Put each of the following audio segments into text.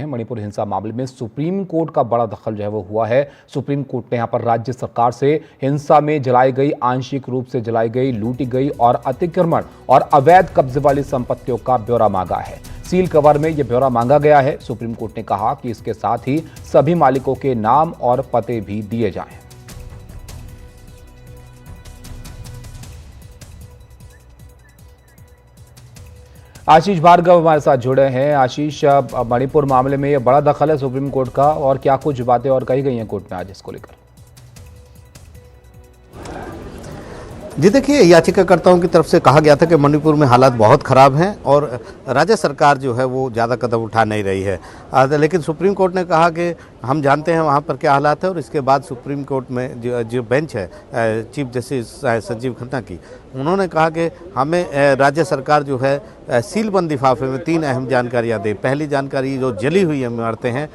मणिपुर हिंसा मामले में सुप्रीम कोर्ट का बड़ा दखल जो है वो हुआ है। सुप्रीम कोर्ट ने यहां पर राज्य सरकार से हिंसा में जलाई गई, आंशिक रूप से जलाई गई, लूटी गई और अतिक्रमण और अवैध कब्जे वाली संपत्तियों का ब्यौरा मांगा है। सील कवर में यह ब्यौरा मांगा गया है। सुप्रीम कोर्ट ने कहा कि इसके साथ ही सभी मालिकों के नाम और पते भी दिए जाएं। आशीष भार्गव हमारे साथ जुड़े हैं। आशीष, मणिपुर मामले में यह बड़ा दखल है सुप्रीम कोर्ट का, और क्या कुछ बातें और कही गई हैं कोर्ट में आज इसको लेकर? जी देखिए, याचिकाकर्ताओं की तरफ से कहा गया था कि मणिपुर में हालात बहुत ख़राब हैं और राज्य सरकार जो है वो ज़्यादा कदम उठा नहीं रही है। लेकिन सुप्रीम कोर्ट ने कहा कि हम जानते हैं वहाँ पर क्या हालात है, और इसके बाद सुप्रीम कोर्ट में जो बेंच है चीफ जस्टिस संजीव खन्ना की, उन्होंने कहा कि हमें राज्य सरकार जो है सीलबंद लिफाफे में 3 अहम जानकारियाँ दे। पहली जानकारी, जो जली हुई इमारतें हैं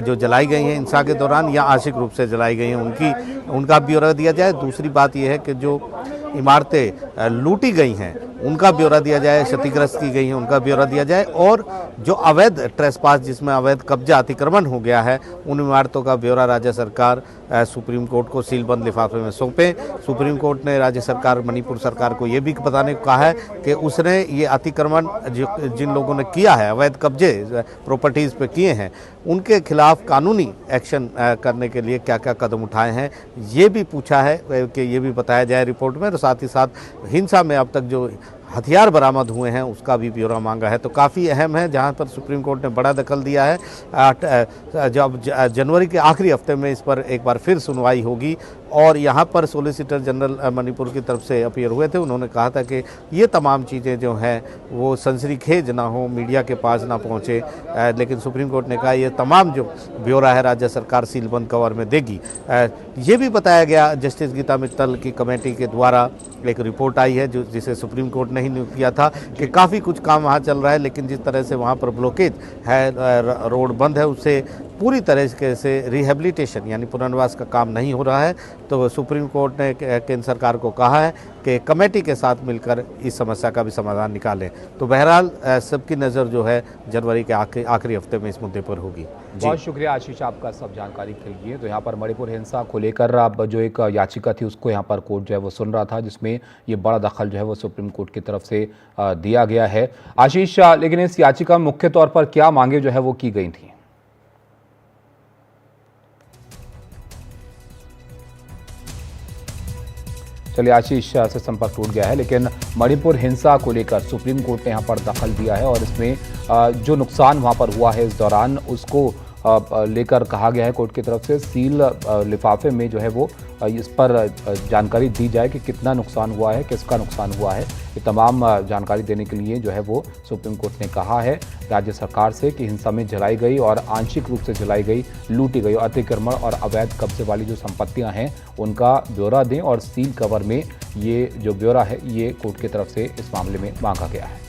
जो जलाई गई हैं हिंसा के दौरान या आंशिक रूप से जलाई गई हैं, उनका ब्यौरा दिया जाए। दूसरी बात यह है कि जो इमारतें लूटी गई हैं उनका ब्यौरा दिया जाए, क्षतिग्रस्त की गई हैं उनका ब्यौरा दिया जाए, और जो अवैध ट्रेसपास जिसमें अवैध कब्जा अतिक्रमण हो गया है उन इमारतों का ब्यौरा राज्य सरकार सुप्रीम कोर्ट को सीलबंद लिफाफे में सौंपे। सुप्रीम कोर्ट ने राज्य सरकार, मणिपुर सरकार को ये भी बताने को कहा है कि उसने ये अतिक्रमण जिन लोगों ने किया है, अवैध कब्जे प्रॉपर्टीज़ पे किए हैं, उनके खिलाफ कानूनी एक्शन करने के लिए क्या क्या कदम उठाए हैं ये भी पूछा है कि ये भी बताया जाए रिपोर्ट में। और साथ ही साथ हिंसा में अब तक जो हथियार बरामद हुए हैं उसका भी ब्यौरा मांगा है। तो काफ़ी अहम है, जहां पर सुप्रीम कोर्ट ने बड़ा दखल दिया है। जब जनवरी के आखिरी हफ्ते में इस पर एक बार फिर सुनवाई होगी, और यहाँ पर सॉलिसिटर जनरल मणिपुर की तरफ से अपीयर हुए थे। उन्होंने कहा था कि ये तमाम चीज़ें जो हैं वो सनसनीखेज ना हो, मीडिया के पास ना पहुँचे, लेकिन सुप्रीम कोर्ट ने कहा ये तमाम जो ब्यौरा है राज्य सरकार सीलबंद कवर में देगी। ये भी बताया गया, जस्टिस गीता मित्तल की कमेटी के द्वारा एक रिपोर्ट आई है जिसे सुप्रीम कोर्ट ने ही नियुक्त किया था, कि काफ़ी कुछ काम वहाँ चल रहा है, लेकिन जिस तरह से वहाँ पर ब्लॉकेज है, रोड बंद है, उससे पूरी तरह से रिहेबिलिटेशन यानी पुनर्वास का काम नहीं हो रहा है। तो सुप्रीम कोर्ट ने केंद्र सरकार को कहा है कि कमेटी के साथ मिलकर इस समस्या का भी समाधान निकालें। तो बहरहाल सबकी नज़र जो है जनवरी के आखिरी हफ्ते में इस मुद्दे पर होगी। बहुत शुक्रिया आशीष आपका सब जानकारी के लिए। तो यहाँ पर मणिपुर हिंसा को लेकर अब जो एक याचिका थी उसको यहाँ पर कोर्ट जो है वो सुन रहा था, जिसमें ये बड़ा दखल जो है वो सुप्रीम कोर्ट की तरफ से दिया गया है। आशीष, लेकिन इस याचिका में मुख्य तौर पर क्या मांगे जो है वो की गई थी? चलिए, आशीष से संपर्क टूट गया है, लेकिन मणिपुर हिंसा को लेकर सुप्रीम कोर्ट ने यहाँ पर दखल दिया है, और इसमें जो नुकसान वहाँ पर हुआ है इस दौरान उसको लेकर कहा गया है कोर्ट की तरफ से सील लिफाफे में जो है वो इस पर जानकारी दी जाए कि कितना नुकसान हुआ है, किसका नुकसान हुआ है। ये तमाम जानकारी देने के लिए जो है वो सुप्रीम कोर्ट ने कहा है राज्य सरकार से कि हिंसा में जलाई गई और आंशिक रूप से जलाई गई, लूटी गई अतिक्रमण और अवैध कब्जे वाली जो संपत्तियां हैं उनका ब्यौरा दें, और सील कवर में ये जो ब्यौरा है ये कोर्ट की तरफ से इस मामले में मांगा गया है।